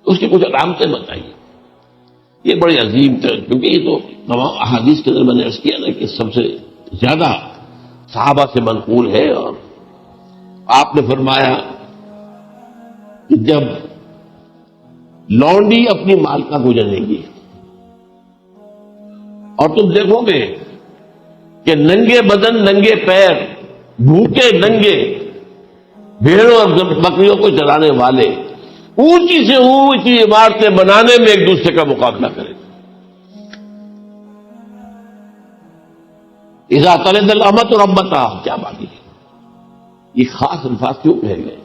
اس کی کچھ علامتیں بتائیے. یہ بڑی عظیم کیونکہ یہ تو تمام احادیث کے اندر میں نے عرض کیا نا کہ سب سے زیادہ صحابہ سے منقول ہے. اور آپ نے فرمایا کہ جب لونڈی اپنی مالکہ کو جلے گی اور تم دیکھو گے کہ ننگے بدن ننگے پیر بھوکے ننگے بھیڑوں اور بکریوں کو چلانے والے اونچی سے اونچی عمارتیں بنانے میں ایک دوسرے کا مقابلہ کریں. اذا طلد الامۃ ربتھا، کیا بات ہے، یہ خاص الفاظ کیوں کہے گئے؟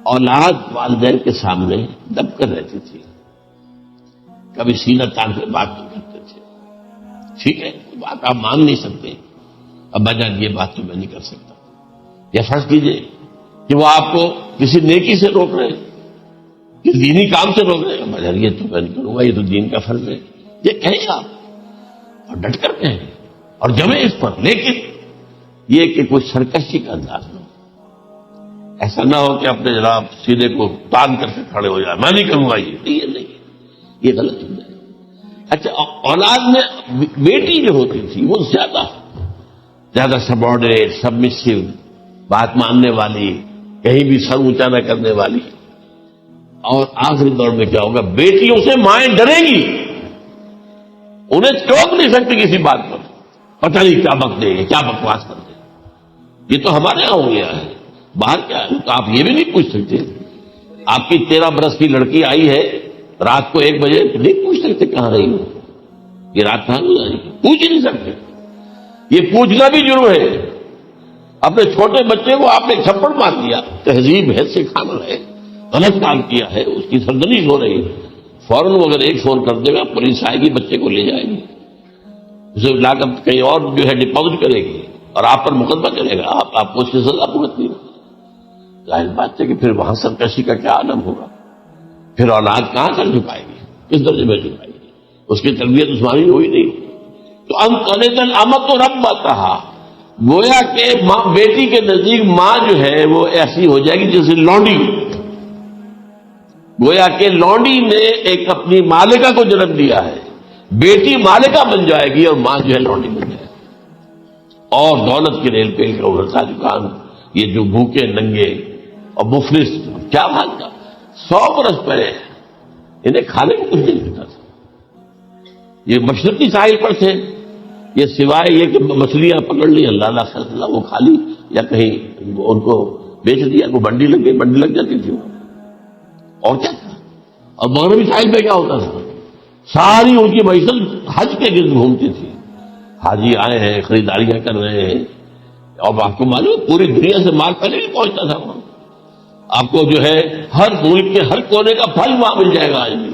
اولاد والدین کے سامنے دب کر رہتی تھی، کبھی سینہ تان کے بات نہیں کرتے تھے. ٹھیک ہے، بات آپ مان نہیں سکتے، ابا جان یہ بات تو میں نہیں کر سکتا. یا فرض کیجئے کہ وہ آپ کو کسی نیکی سے روک رہے ہیں، کسی دینی کام سے روک رہے ہیں، ابا جان یہ تو میں نہیں کروں گا، یہ تو دین کا فرض ہے. یہ کہیں آپ اور ڈٹ کر کہیں اور جمیں اس پر، لیکن یہ کہ کوئی سرکشی کا انداز نہ ہو. ایسا نہ ہو کہ اپنے جناب سینے کو تان کر کے کھڑے ہو جائے، میں نہیں کروں گا، یہ نہیں، یہ غلط ہو جائے. اچھا، اولاد میں بیٹی جو ہوتی تھی وہ زیادہ سبارڈینیٹ، سبمسیو، بات ماننے والی، کہیں بھی سر اونچا نہ کرنے والی. اور آخری دور میں کیا ہوگا، بیٹیوں سے مائیں ڈریں گی، انہیں ٹوک نہیں سکتی کسی بات پر، پتہ نہیں کیا بک دے، کیا بکواس کر دے. یہ تو ہمارے یہاں ہو گیا ہے، باہر کیا ہے تو آپ یہ بھی نہیں پوچھ سکتے. آپ کی 13 برس کی لڑکی آئی ہے رات کو 1 بجے، نہیں پوچھ سکتے کہاں رہی ہو، یہ رات کہاں گزاری، پوچھ ہی نہیں سکتے. یہ پوچھنا بھی جرم ہے. اپنے چھوٹے بچے کو آپ نے تھپڑ مار دیا، تہذیب ہے، سکھانا ہے، غلط کام کیا ہے، اس کی سرزنش ہو رہی ہے، فوراً وہ اگر ایک فون کر دے گا پولیس آئے گی، بچے کو لے جائے گی، اسے لا کر کہیں اور جو ہے ڈپازٹ کرے گی، اور آپ پر مقدمہ چلے گا، آپ کو اس کی سزا بھگتنی ہوگی. ظاہر بات ہے کہ پھر وہاں سرکشی کا کیا عالم ہوگا، پھر اولاد کہاں کر جھکائے گی، کس درجے میں جھکائے گی، اس کی تربیت عثمانی ہوئی نہیں. تو انقلب الامۃ ربتھا، گویا کہ ماں بیٹی کے نزدیک ماں جو ہے وہ ایسی ہو جائے گی جیسے لونڈی. گویا کہ لونڈی نے ایک اپنی مالکہ کو جنم دیا ہے، بیٹی مالکہ بن جائے گی اور ماں جو ہے لونڈی بن جائے گی. اور دولت کے ریل پیل کا ابھرتا دکان، یہ جو بھوکے ننگے اور مفلس، کیا بات کا 100 برس پہلے انہیں کھانے کو کچھ نہیں ملتا تھا. یہ مشرقی ساحل پر تھے، یہ سوائے یہ کہ مچھلیاں پکڑ لی، اللہ خیر اللہ وہ کھا لی، یا کہیں ان کو بیچ دیا، کوئی بنڈی لگ گئی، بنڈی لگ جاتی تھی. اور کیا تھا؟ اور مغربی ساحل پہ کیا ہوتا تھا؟ ساری ان کی معیشت حج کے گرد گھومتی تھی. حاجی آئے ہیں، خریداریاں کر رہے ہیں، اور آپ کو معلوم پوری دنیا سے مال پہلے بھی پہنچتا تھا وہاں. آپ کو جو ہے ہر ملک کے ہر کونے کا پھل وہاں مل جائے گا آج بھی.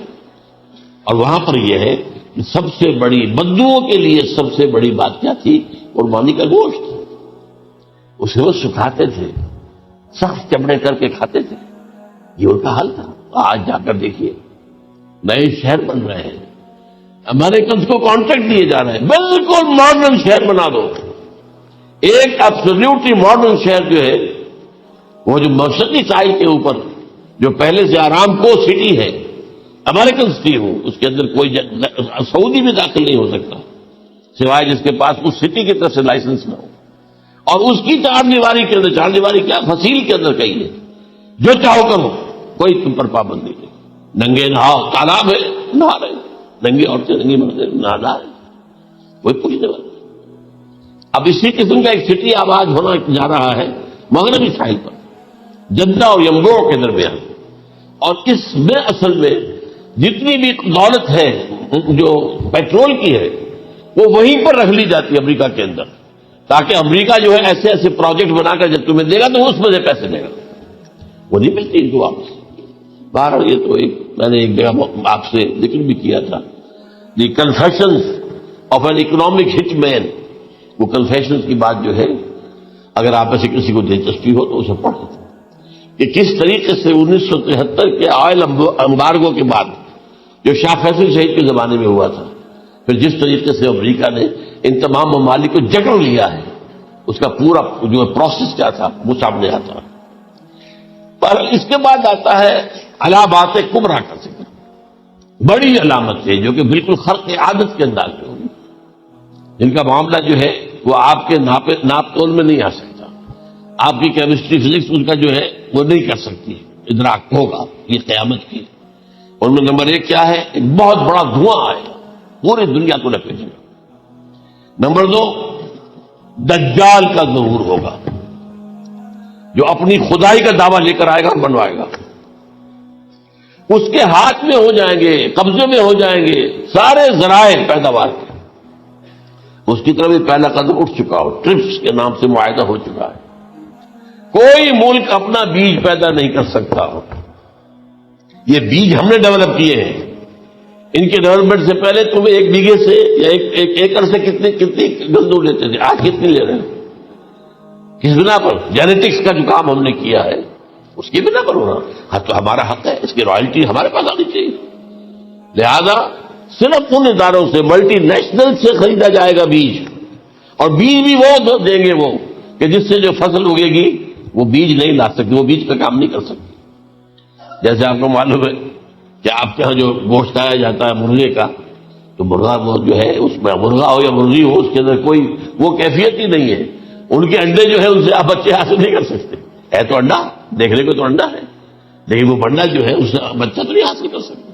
اور وہاں پر یہ ہے کہ سب سے بڑی بدوؤں کے لیے سب سے بڑی بات کیا تھی؟ قربانی کا گوشت. اسے وہ سکھاتے تھے، سخت چمڑے کر کے کھاتے تھے. یہ ان کا حال تھا. آج جا کر دیکھیے نئے شہر بن رہے ہیں، امریکنز کو کانٹریکٹ دیے جا رہے ہیں، بالکل ماڈرن شہر بنا دو. ایک ایبسولوٹلی ماڈرن شہر جو ہے وہ جو مشرقی ساحل کے اوپر جو پہلے سے آرام کو سٹی ہے، امریکن سٹی ہو، اس کے اندر کوئی سعودی بھی داخل نہیں ہو سکتا سوائے جس کے پاس اس سٹی کی طرف سے لائسنس نہ ہو. اور اس کی چار دیواری کے اندر، چار دیواری کیا فصیل کے اندر کہیے، جو چاہو کرو، کوئی تم پر پابندی نہیں. ننگے نہاؤ، تالاب ہے نہا رہے، ننگی عورتیں ننگی مردیں نہا رہے، کوئی پوچھنے والا. اب اسی قسم کا ایک سٹی آباد ہونا جا رہا ہے مغربی ساحل پر، جدہ اور ینگوع کے درمیان. اور اس میں اصل میں جتنی بھی دولت ہے جو پیٹرول کی ہے وہ وہیں پر رکھ لی جاتی ہے امریکہ کے اندر، تاکہ امریکہ جو ہے ایسے ایسے پروجیکٹ بنا کر جب تمہیں دے گا تو اس میں سے پیسے دے گا، وہ نہیں ملتی ان کو واپس. بہرحال یہ تو میں نے ایک جگہ آپ سے ذکر بھی کیا تھا، دی کنفیشنز آف این اکنامک ہٹ مین. وہ کنفیشنز کی بات جو ہے اگر آپ میں سے کسی کو دلچسپی ہو تو اسے پڑھیں کہ کس طریقے سے 1973 کے آئل امبارگو کے بعد جو شاہ فیصل شہید کے زمانے میں ہوا تھا، پھر جس طریقے سے امریکہ نے ان تمام ممالک کو جکڑ لیا ہے، اس کا پورا جو پروسیس کیا تھا وہ سامنے آتا ہے. پر اس کے بعد آتا ہے علامات کبریٰ کا ذکر، بڑی علامت ہے جو کہ بالکل خرق عادت کے انداز میں ہوگی، جن کا معاملہ جو ہے وہ آپ کے ناپ تول میں نہیں آ سکتا. آپ کی کیمسٹری فزکس ان کا جو ہے وہ نہیں کر سکتی ادراک ہوگا یہ قیامت کی. ان میں نمبر 1 کیا ہے؟ ایک بہت بڑا دھواں آئے گا، پوری دنیا کو لپیٹے گا. نمبر 2 دجال کا ظہور ہوگا، جو اپنی خدائی کا دعویٰ لے کر آئے گا اور بنوائے گا. اس کے ہاتھ میں ہو جائیں گے، قبضے میں ہو جائیں گے سارے ذرائع پیداوار کے. اس کی طرف بھی پہلا قدم اٹھ چکا ہو، ٹرپس کے نام سے معاہدہ ہو چکا ہے. کوئی ملک اپنا بیج پیدا نہیں کر سکتا ہو. یہ بیج ہم نے ڈیولپ کیے ہیں. ان کے ڈیولپمنٹ سے پہلے تم 1 بیگھے سے یا 1 ایکڑ سے کتنی گندم لیتے تھے، آج کتنی لے رہے ہیں؟ کس بنا پر؟ جینیٹکس کا جو کام ہم نے کیا ہے اس کی بنا پر ہونا. ہاں تو ہمارا حق ہے، اس کی رائلٹی ہمارے پاس آنی چاہیے. لہذا صرف ان اداروں سے، ملٹی نیشنل سے خریدا جائے گا بیج، اور بیج بھی وہ دیں گے وہ کہ جس سے جو فصل اگے گی وہ بیج نہیں لا سکتے، وہ بیج کا کام نہیں کر سکتے. جیسے آپ کو معلوم ہے کہ آپ کے ہاں جو گوشت کھایا جاتا ہے مرغے کا، تو مرغا وہ جو ہے اس میں مرغا ہو یا مرغی ہو، اس کے اندر کوئی وہ کیفیت ہی نہیں ہے. ان کے انڈے جو ہے ان سے آپ بچے حاصل نہیں کر سکتے. ہے تو انڈا، دیکھنے کو تو انڈا ہے، لیکن وہ بنڈا جو ہے اس سے بچہ تو نہیں حاصل کر سکتے.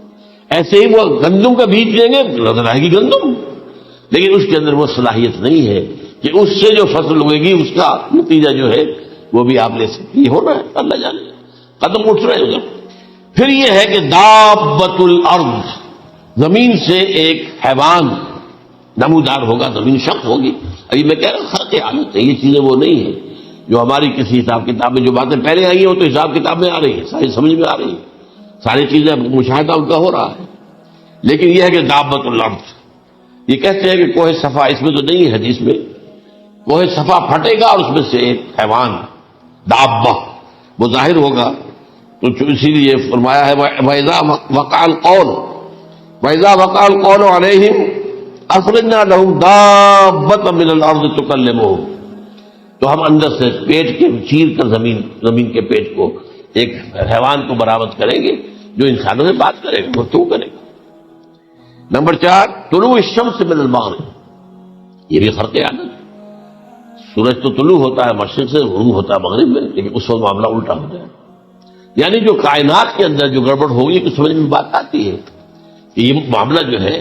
ایسے ہی وہ گندم کا بیج دیں گے، نظر آئے گی گندم، لیکن اس کے اندر وہ صلاحیت نہیں ہے کہ اس سے جو فصل ہوئے گی اس کا نتیجہ جو ہے وہ بھی آپ لے سکتے. یہ ہونا ہے، اللہ جانے قدم اٹھ رہے ادھر. پھر یہ ہے کہ دابۃ الارض، زمین سے ایک حیوان نمودار ہوگا، زمین شق ہوگی. ابھی میں کہہ رہا ہوں خرق عادت ہے، یہ چیزیں وہ نہیں ہیں جو ہماری کسی حساب کتاب میں جو باتیں پہلے آئی ہیں وہ تو حساب کتاب میں آ رہی ہیں، ساری سمجھ میں آ رہی ہیں، ساری چیزیں مشاہدہ ان کا ہو رہا ہے. لیکن یہ ہے کہ دابۃ الارض، یہ کہتے ہیں کہ کوہ صفا، اس میں تو نہیں ہے حدیث میں، کوہ صفا پھٹے گا اور اس میں سے ایک حیوان دابہ وہ ظاہر ہوگا. تو اسی لیے فرمایا ہے وَإِذَا وَقَعَ الْقَوْلُ وَإِذَا وَقَعَ الْقَوْلُ عَلَيْهِمْ أَخْرَجْنَا لَهُمْ دَابَّةً مِّنَ الْأَرْضِ تُكَلِّمُهُمْ. تو ہم اندر سے پیٹ کے چیر کر زمین کے پیٹ کو ایک حیوان کو برآمد کریں گے جو انسانوں سے بات کرے گا, گفتگو کرے گا. نمبر 4 طلوع الشمس من المغرب. یہ بھی خرق عادت. سورج تو طلوع ہوتا ہے مشرق سے, غروب ہوتا ہے مغرب میں, لیکن اس وقت معاملہ الٹا ہو جائے. یعنی جو کائنات کے اندر جو گڑبڑ ہوگی کہ سمجھ میں بات آتی ہے کہ یہ معاملہ جو ہے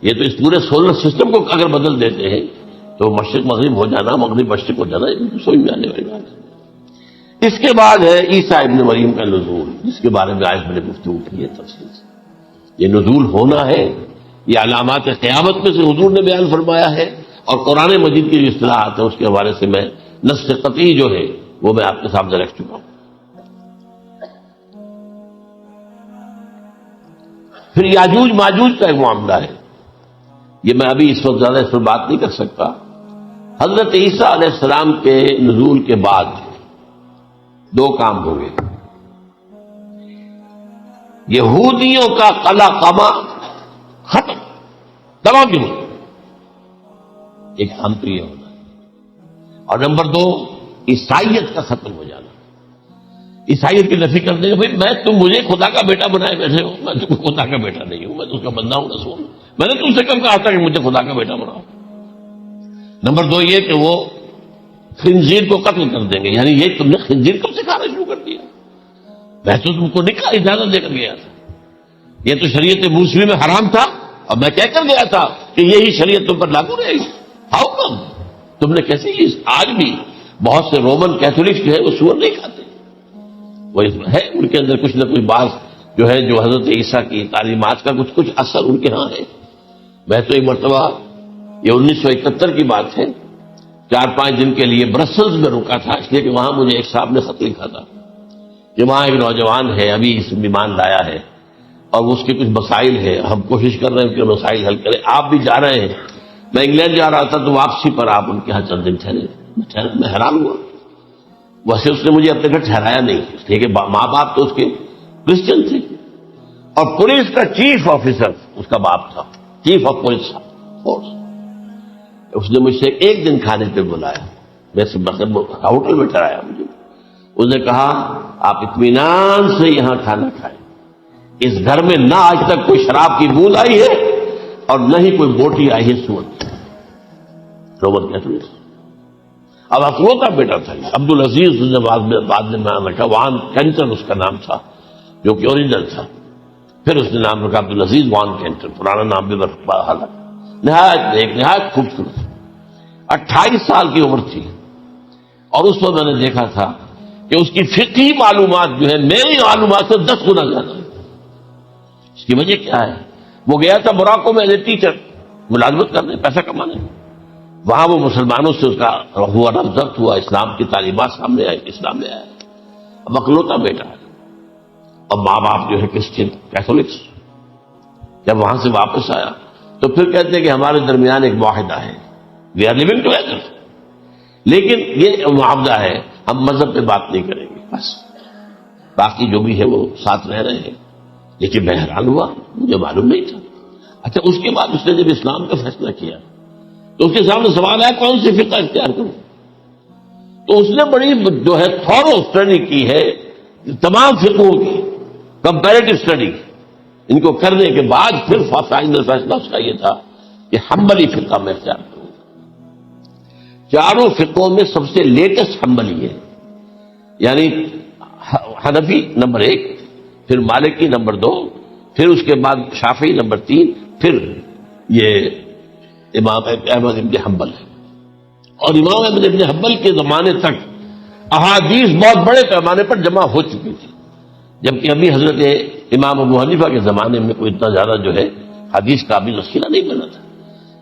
یہ تو اس پورے سولر سسٹم کو اگر بدل دیتے ہیں تو مشرق مغرب ہو جانا, مغرب مشرق ہو جانا, یہ سمجھ میں آنے والی بات ہے. اس کے بعد ہے عیسیٰ ابن مریم کا نزول, جس کے بارے میں آج میں نے گفتگو کی ہے تفصیل سے. یہ نزول ہونا ہے, یہ علامات قیامت میں سے حضور نے بیان فرمایا ہے, اور قرآن مجید کی جو اصطلاحات ہیں اس کے حوالے سے میں نص قطعی جو ہے وہ میں آپ کے سامنے رکھ چکا ہوں. پھر یاجوج ماجوج کا ایک معاملہ ہے, یہ میں ابھی اس وقت زیادہ اس پر بات نہیں کر سکتا. حضرت عیسیٰ علیہ السلام کے نزول کے بعد 2 کام ہو گئے. یہودیوں کا قلع قمع ختم, تمام کی ملک ایک ہم تو یہ ہونا ہے. اور نمبر 2 عیسائیت کا ختم ہو جانا. عیسائیت کی نفی کر دیں گے, بھائی میں تم مجھے خدا کا بیٹا بنائے بیٹھے ہو, میں تم خدا کا بیٹا نہیں ہوں, میں تو اس کا بندہ ہوں, رسول. میں نے تم سے کب کہا تھا کہ مجھے خدا کا بیٹا بناؤ. نمبر 2 یہ کہ وہ خنزیر کو قتل کر دیں گے. یعنی یہ تم نے خنزیر کب سے کھانا شروع کر دیا؟ میں تو تم کو نکاح اجازت دے کر گیا تھا, یہ تو شریعت موسوی میں حرام تھا, اور میں کہہ کر گیا تھا کہ یہی شریعت تم پر لاگو رہے گی. ہاؤ کم تم نے کیسے کی؟ آج بھی بہت سے رومن کیتھولکس جو ہے وہ سور نہیں کھاتے, وہ ہے ان کے اندر کچھ نہ کچھ بات جو ہے جو حضرت عیسیٰ کی تعلیمات کا کچھ اثر ان کے ہاں ہے. میں تو ایک مرتبہ یہ 1971 کی بات ہے, 4-5 دن کے لیے برسلز میں رکا تھا, اس لیے کہ وہاں مجھے ایک صاحب نے خط لکھا تھا کہ وہاں ایک نوجوان ہے ابھی اس ایمان لایا ہے اور اس کے کچھ مسائل ہیں, ہم کوشش کر رہے ہیں کہ مسائل حل کریں, آپ بھی جا رہے ہیں. میں انگلینڈ جا رہا تھا تو واپسی پر آپ ان کے یہاں چند دن ٹھہرے. میں حیران ہوا, ویسے اس نے مجھے اپنے گھر ٹھہرایا نہیں, اس لیے کہ ماں باپ تو اس کے کرسچن تھے, اور پولیس کا چیف آفیسر اس کا باپ تھا, چیف آف پولیس فورس. اس نے مجھ سے 1 دن کھانے پہ بلایا, ویسے ہوٹل میں ٹھہرایا مجھے. اس نے کہا آپ اطمینان سے یہاں کھانا کھائیں, اس گھر میں نہ آج تک کوئی شراب کی بوند آئی ہے اور نہ ہی کوئی بوٹی آئی ہے سور کی. Roman Catholic. اب اکلوتا بیٹا تھا عبدالعزیز, اس نے بعد میں نام رکھا, وان کینٹر اس کا نام تھا جو کہ اوریجنل تھا. پھر اس نے نام رکھا عبدالعزیز وان کینٹر, پرانا نام بھی حالت. نہایت خوبصورت, 28 سال کی عمر تھی, اور اس وقت میں نے دیکھا تھا کہ اس کی فقہی معلومات جو ہے میری معلومات سے 10 گنا زیادہ. اس کی وجہ کیا ہے؟ وہ گیا تھا موراکو میں ایز اے ٹیچر ملازمت کرنے, پیسہ کمانے. وہاں وہ مسلمانوں سے اس کا ہوا ضبط ہوا, اسلام کی تعلیمات سامنے آئی, اسلام میں آیا. اب اکلوتا بیٹا ہے, اور ماں باپ جو ہے کرسچن کیتھولکس. جب وہاں سے واپس آیا تو پھر کہتے ہیں کہ ہمارے درمیان ایک معاہدہ ہے, وی آر لیونگ ٹوگیدر, لیکن یہ معاہدہ ہے ہم مذہب پہ بات نہیں کریں گے, بس باقی جو بھی ہے وہ ساتھ رہ رہے ہیں. لیکن میں حیران ہوا, مجھے معلوم نہیں تھا. اچھا اس کے بعد اس نے جب اسلام کا فیصلہ کیا تو اس کے سامنے سوال آیا کون سی فقہ اختیار کروں. تو اس نے بڑی جو ہے تھورو اسٹڈی کی ہے تمام فقہوں کی, کمپیریٹو اسٹڈی. ان کو کرنے کے بعد پھر فائنل فیصلہ اس کا یہ تھا کہ حنبلی فقہ میں اختیار کروں. 4 فقہوں میں سب سے لیٹسٹ حنبلی ہے, یعنی حنفی نمبر 1, پھر مالکی نمبر 2, پھر اس کے بعد شافعی نمبر 3, پھر یہ امام احمد ابن حنبل ہے. اور امام احمد ابن حنبل کے زمانے تک احادیث بہت بڑے پیمانے پر جمع ہو چکی تھی, جبکہ ابھی حضرت امام ابو حنیفہ کے زمانے میں کوئی اتنا زیادہ جو ہے حدیث کا بھی ذخیرہ نہیں بنا تھا.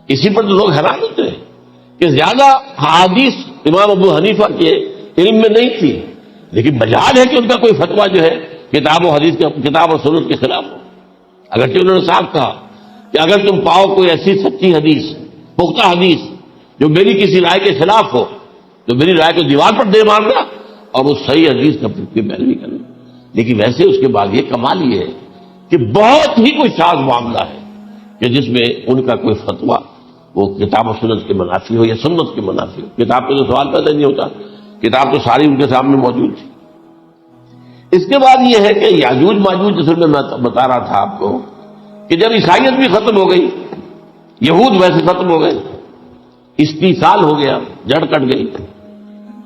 اسی پر تو لوگ حیران ہوتے ہیں کہ زیادہ حدیث امام ابو حنیفہ کے علم میں نہیں تھی, لیکن مجال ہے کہ ان کا کوئی فتویٰ جو ہے کتاب و حدیث کتاب و سنت کے خلاف ہو. اگرچہ انہوں نے صاحب کہا کہ اگر تم پاؤ کوئی ایسی سچی حدیث, پختہ حدیث جو میری کسی رائے کے خلاف ہو تو میری رائے کو دیوار پر دے مارنا اور وہ صحیح حدیث کا پیروی کرنا. لیکن ویسے اس کے بعد یہ کمال یہ ہے کہ بہت ہی کوئی شاذ معاملہ ہے کہ جس میں ان کا کوئی فتویٰ وہ کتاب و سنت کے منافی ہو یا سنت کے منافی ہو. کتاب پہ تو سوال پیدا نہیں ہوتا، کتاب تو ساری ان کے سامنے موجود تھی. اس کے بعد یہ ہے کہ یاجوج ماجوج جیسے میں بتا رہا تھا آپ کو کہ جب عیسائیت بھی ختم ہو گئی، یہود ویسے ختم ہو گئے، استیصال ہو گیا، جڑ کٹ گئی.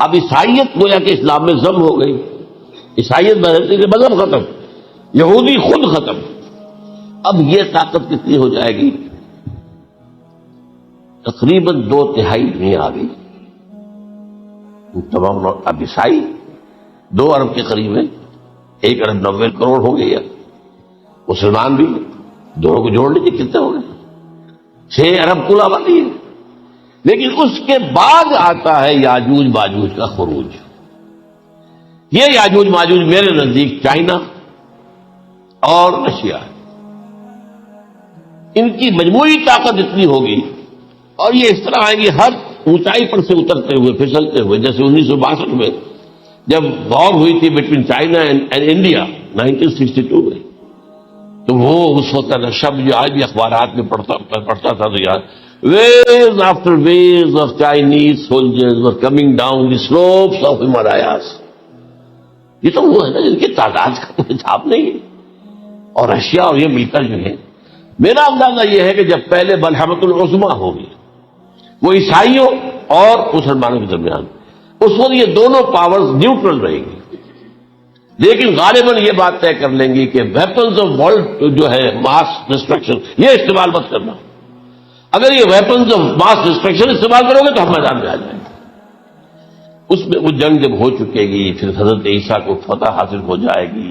اب عیسائیت گویا کہ اسلام میں ضم ہو گئی. عیسائیت بدلنے کے مذہب ختم، یہودی خود ختم. اب یہ طاقت کتنی ہو جائے گی؟ تقریباً 2/3 نہیں آ گئی. تمام اب عیسائی 2 ارب کے قریب ہے، 1 ارب 90 کروڑ ہو گئی. مسلمان بھی دونوں کو جوڑ لیجیے کتنے ہو گئے؟ 6 ارب کل آبادی ہے. لیکن اس کے بعد آتا ہے یاجوج ماجوج کا خروج. یہ یاجوج ماجوج میرے نزدیک چائنا اور رشیا ہے. ان کی مجموعی طاقت اتنی ہوگی اور یہ اس طرح آئیں گے ہر اونچائی پر سے اترتے ہوئے پھسلتے ہوئے. جیسے 1962 میں جب وار ہوئی تھی بٹوین چائنا اینڈ انڈیا 1962 میں، تو وہ اس وقت کا شب جو آج بھی اخبارات میں پڑھتا تھا تو یاد waves after waves of Chinese soldiers were coming down the slopes of Himalayas. یہ تو وہ ہے نا جن کی تعداد کا کوئی حساب نہیں ہے. اور رشیا اور یہ مل کر جو ہے، میرا اندازہ یہ ہے کہ جب پہلے ملحمۃ العظمیٰ ہوگی وہ عیسائیوں اور مسلمانوں کے درمیان، اس وقت یہ دونوں پاورز نیوٹرل رہیں گی. لیکن غالباً یہ بات طے کر لیں گی کہ ویپنز آف ورلڈ جو ہے ماس ڈسٹرکشن یہ استعمال مت کرنا. اگر یہ ویپنز آف ماس ڈسٹرکشن استعمال کرو گے تو ہم میدان میں آ جائیں گے. اس میں وہ جنگ جب ہو چکے گی، پھر حضرت عیسیٰ کو فتح حاصل ہو جائے گی،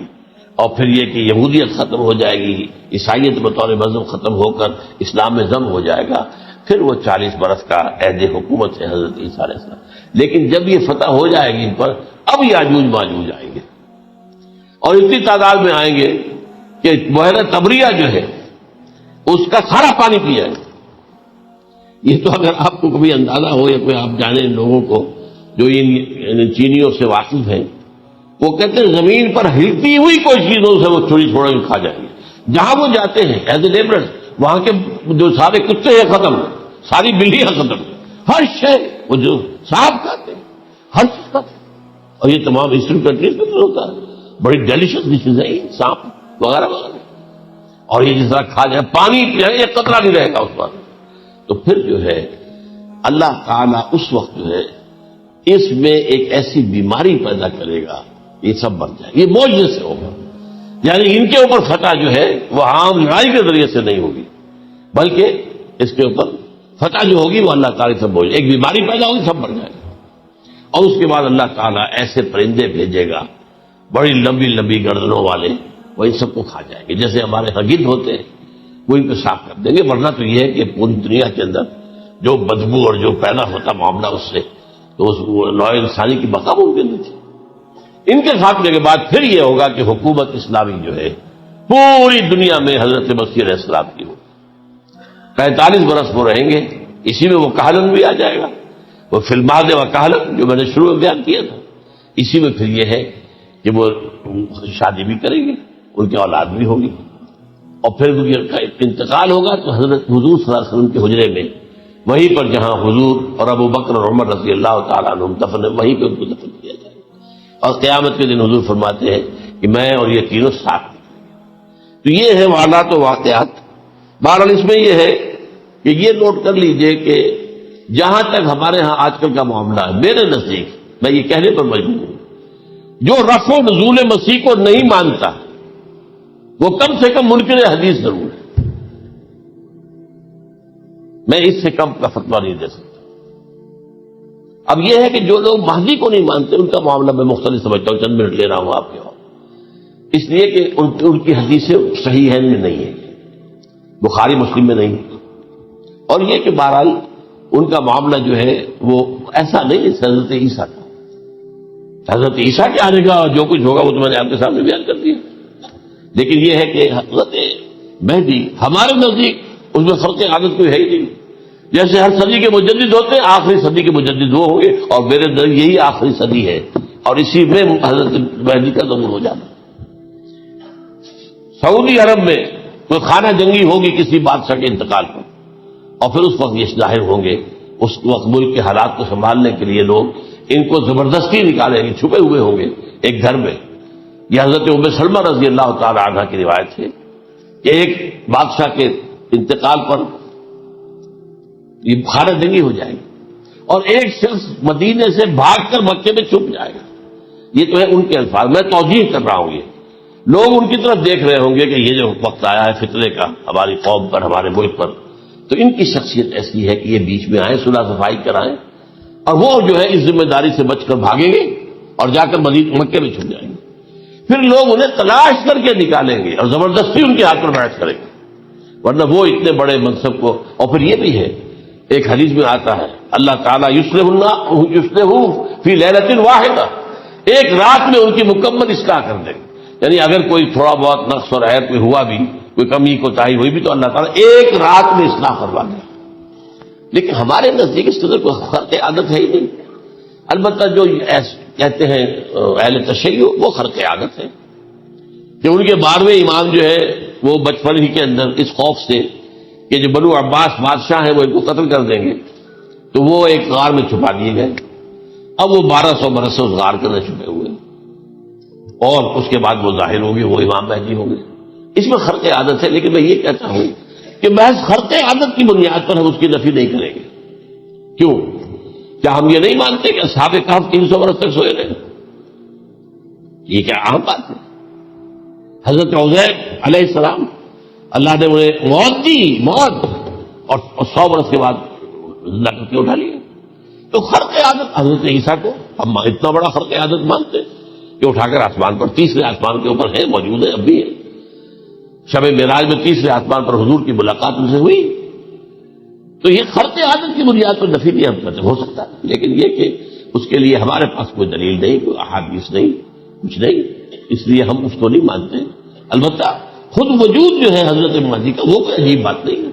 اور پھر یہ کہ یہودیت ختم ہو جائے گی، عیسائیت بطور مذہب ختم ہو کر اسلام میں ضم ہو جائے گا. پھر وہ 40 برس کا عہد حکومت ہے حضرت عیسیٰ علیہ السلام. لیکن جب یہ فتح ہو جائے گی ان پر، اب یاجوج ماجوج آئیں گے اور اتنی تعداد میں آئیں گے کہ بحیرہ طبریہ جو ہے اس کا سارا پانی پی جائے گا. یہ تو اگر آپ کو کبھی اندازہ ہو یا کوئی آپ جانے ان لوگوں کو جو ان چینیوں سے واقف ہیں، وہ کہتے ہیں زمین پر ہلتی ہوئی کوئی چیزوں سے وہ چھوڑی چھوڑ کے کھا جائیں گے. جہاں وہ جاتے ہیں ایز اے لیبرر، وہاں کے جو سارے کتے ہیں ختم، ساری بلیاں ختم، ہر شے وہ جو صاحب کھاتے ہیں ہر چیز کھاتے ہیں. اور یہ تمام ایسٹرن کنٹریز میں ہوتا ہے. بڑی ڈیلیشس ڈشز ہیں سانپ وغیرہ وغیرہ. اور یہ جس طرح کھا جائے پانی ایک قطرہ نہیں رہے گا اس پر. تو پھر جو ہے اللہ تعالیٰ اس وقت جو ہے اس میں ایک ایسی بیماری پیدا کرے گا یہ سب مر جائے. یہ معجزے سے ہوگا. یعنی ان کے اوپر فتح جو ہے وہ عام لڑائی کے ذریعے سے نہیں ہوگی، بلکہ اس کے اوپر فتح جو ہوگی وہ اللہ تعالیٰ سے بول ایک بیماری پیدا ہوگی، سب مر جائے گا. اور اس کے بعد اللہ تعالیٰ ایسے پرندے بھیجے گا بڑی لمبی لمبی گردنوں والے، وہ ان سب کو کھا جائیں گے. جیسے ہمارے ہاں گدھ ہوتے ہیں وہ ان کو صاف کر دیں گے. ورنہ تو یہ ہے کہ پوری دنیا کے اندر جو بدبو اور جو پیدا ہوتا معاملہ اس سے، تو اس نوع انسانی کی بقا ممکن نہیں تھی. ان کے خاتمے کے بعد پھر یہ ہوگا کہ حکومت اسلامی جو ہے پوری دنیا میں حضرت مسیح علیہ السلام کی ہو. 45 برس وہ رہیں گے. اسی میں وہ کہلن بھی آ جائے گا، وہ فلماد و کہلن جو میں نے شروع میں بیان کیا تھا. اسی میں پھر یہ ہے کہ وہ شادی بھی کریں گے، ان کی اولاد بھی ہوگی، اور پھر ان کا انتقال ہوگا تو حضرت حضور صلی اللہ علیہ وسلم کے حجرے میں، وہیں پر جہاں حضور اور ابو بکر اور عمر رضی اللہ تعالیٰ عنہم دفن، وہیں پہ ان کو دفن کیا جائے. اور قیامت کے دن حضور فرماتے ہیں کہ میں اور یہ تینوں ساتھ ہیں. تو یہ ہے حالات و واقعات. بہرحال اس میں یہ ہے کہ یہ نوٹ کر لیجئے کہ جہاں تک ہمارے ہاں آج کل کا معاملہ ہے، میرے نزدیک میں یہ کہنے پر مجبور ہوں، جو رفع و نزول مسیح کو نہیں مانتا وہ کم سے کم منکر حدیث ضرور ہے. میں اس سے کم کا فتویٰ نہیں دے سکتا. اب یہ ہے کہ جو لوگ مہدی کو نہیں مانتے ان کا معاملہ میں مختلف سمجھتا ہوں. چند منٹ لے رہا ہوں آپ کے وہاں، اس لیے کہ ان کی حدیثیں صحیح ہے میں نہیں ہے، بخاری مسلم میں نہیں. اور یہ کہ بہرحال ان کا معاملہ جو ہے وہ ایسا نہیں ہے حضرت عیسیٰ کا. حضرت عیسیٰ کے آنے کا جو کچھ ہوگا وہ تو میں نے آپ کے سامنے بیان کر دیا. لیکن یہ ہے کہ حضرت مہدی ہمارے نزدیک اس میں خلق عادت کوئی ہے ہی نہیں. جیسے ہر صدی کے مجدد ہوتے ہیں، آخری صدی کے مجدد وہ ہوں گے، اور میرے نظر یہی آخری صدی ہے، اور اسی میں حضرت مہدی کا ظہور ہو جانا۔ سعودی عرب میں کوئی خانہ جنگی ہوگی کسی بادشاہ کے انتقال پر، اور پھر اس وقت یہ ظاہر ہوں گے، اس وقت ملک کے حالات کو سنبھالنے کے لیے لوگ ان کو زبردستی نکالیں گے، چھپے ہوئے ہوں گے ایک گھر میں۔ یہ حضرت ام سلمہ رضی اللہ تعالی عنہ کی روایت ہے کہ ایک بادشاہ کے انتقال پر یہ خانہ جنگی ہو جائے گی، اور ایک شخص مدینے سے بھاگ کر مکے میں چھپ جائے گا۔ یہ تو ہے ان کے الفاظ، میں توجیہ کر رہا ہوں۔ یہ لوگ ان کی طرف دیکھ رہے ہوں گے کہ یہ جو وقت آیا ہے فتنے کا ہماری قوم پر، ہمارے ملک پر، تو ان کی شخصیت ایسی ہے کہ یہ بیچ میں آئیں، صلح صفائی کرائیں، اور وہ جو ہے اس ذمہ داری سے بچ کر بھاگیں گے اور جا کر مکے میں چھپ جائیں گے۔ پھر لوگ انہیں تلاش کر کے نکالیں گے اور زبردستی ان کے ہاتھ پر بیٹھ کریں گے، ورنہ وہ اتنے بڑے منصب کو۔ اور پھر یہ بھی ہے، ایک حدیث میں آتا ہے اللہ تعالیٰ یصلح فی لیلۃ واحدہ، ایک رات میں ان کی مکمل اصلاح کر دیں گے۔ یعنی اگر کوئی تھوڑا بہت نقص اور عیب کوئی ہوا بھی، کوئی کمی کوتاہی ہوئی بھی، تو اللہ تعالیٰ ایک رات میں اصلاح کروا دیں۔ لیکن ہمارے نزدیک اس قدر کوئی خرق عادت ہے ہی نہیں۔ البتہ جو کہتے ہیں اہل تشیع، وہ خرق عادت ہے کہ ان کے 12ویں امام جو ہے وہ بچپن ہی کے اندر اس خوف سے کہ جو بنو عباس بادشاہ ہیں وہ ان کو قتل کر دیں گے، تو وہ ایک غار میں چھپا دیے گئے۔ اب وہ 1200 برس سے اس غار کے اندر چھپے ہوئے، اور اس کے بعد وہ ظاہر ہوں گے، وہ امام مہدی ہوں گے۔ اس میں خرق عادت ہے، لیکن میں یہ کہتا ہوں کہ محض خرق عادت کی بنیاد پر ہم اس کی نفی نہیں کریں گے۔ کیوں؟ کیا ہم یہ نہیں مانتے کہ اصحاب کہف 300 برس تک سوئے رہے؟ یہ کیا عام بات ہے؟ حضرت عزیر علیہ السلام اللہ نے انہیں موت دی، موت، اور 100 برس کے بعد زندہ کر کے اٹھا لیا۔ تو خرق عادت حضرت عیسیٰ کو ہم اتنا بڑا خرق عادت مانتے کہ اٹھا کر آسمان پر، تیسرے آسمان کے اوپر ہے، موجود ہے، اب بھی ہے۔ شب معراج میں تیسرے آسمان پر حضور کی ملاقات ان سے ہوئی۔ تو یہ خرق عادت کی بنیاد پر نفی نہیں ہم کرتے، ہو سکتا ہے، لیکن یہ کہ اس کے لیے ہمارے پاس کوئی دلیل نہیں، کوئی احادیث نہیں، کچھ نہیں، اس لیے ہم اس کو نہیں مانتے۔ البتہ خود وجود جو ہے حضرت مہدی کا، وہ کوئی عجیب بات نہیں ہے۔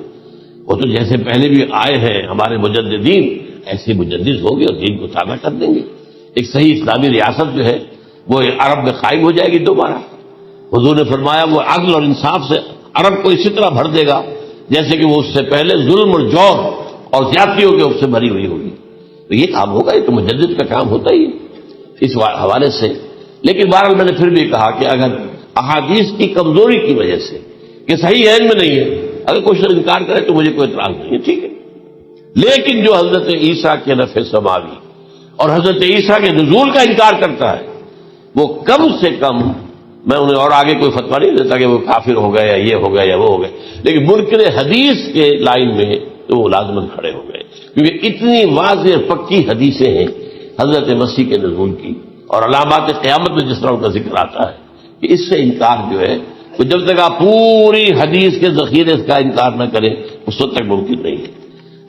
وہ تو جیسے پہلے بھی آئے ہیں ہمارے مجددین، ایسے مجدد ہوں گے اور دین کو تازہ کر دیں گے۔ ایک صحیح اسلامی ریاست جو ہے وہ عرب میں قائم ہو جائے گی دوبارہ۔ حضور نے فرمایا وہ عدل اور انصاف سے عرب کو اسی طرح بھر دے گا جیسے کہ وہ اس سے پہلے ظلم اور جور اور زیادتیوں کے سے بھری ہوئی ہوگی۔ تو یہ کام ہوگا، یہ تو مجدد کا کام ہوتا ہی ہے اس حوالے سے۔ لیکن بہرحال میں نے پھر بھی کہا کہ اگر احادیث کی کمزوری کی وجہ سے کہ صحیح عین میں نہیں ہے، اگر کوئی شخص انکار کرے تو مجھے کوئی اعتراض نہیں ہے، ٹھیک ہے۔ لیکن جو حضرت عیسیٰ کے نفع سماوی اور حضرت عیسیٰ کے نزول کا انکار کرتا ہے، وہ کم سے کم، میں انہیں اور آگے کوئی فتویٰ نہیں دیتا کہ وہ کافر ہو گئے یا یہ ہو گئے یا وہ ہو گئے، لیکن منکر حدیث کے لائن میں تو وہ لازماً کھڑے ہو گئے، کیونکہ اتنی واضح پکی حدیثیں ہیں حضرت مسیح کے نزول کی، اور علامات قیامت میں جس طرح ان کا ذکر آتا ہے کہ اس سے انکار جو ہے، تو جب تک آپ پوری حدیث کے ذخیرے کا انکار نہ کریں اس وقت تک ممکن نہیں ہے۔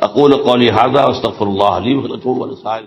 اقول قولی ھذا واستغفر اللہ لی ولکم ولسائر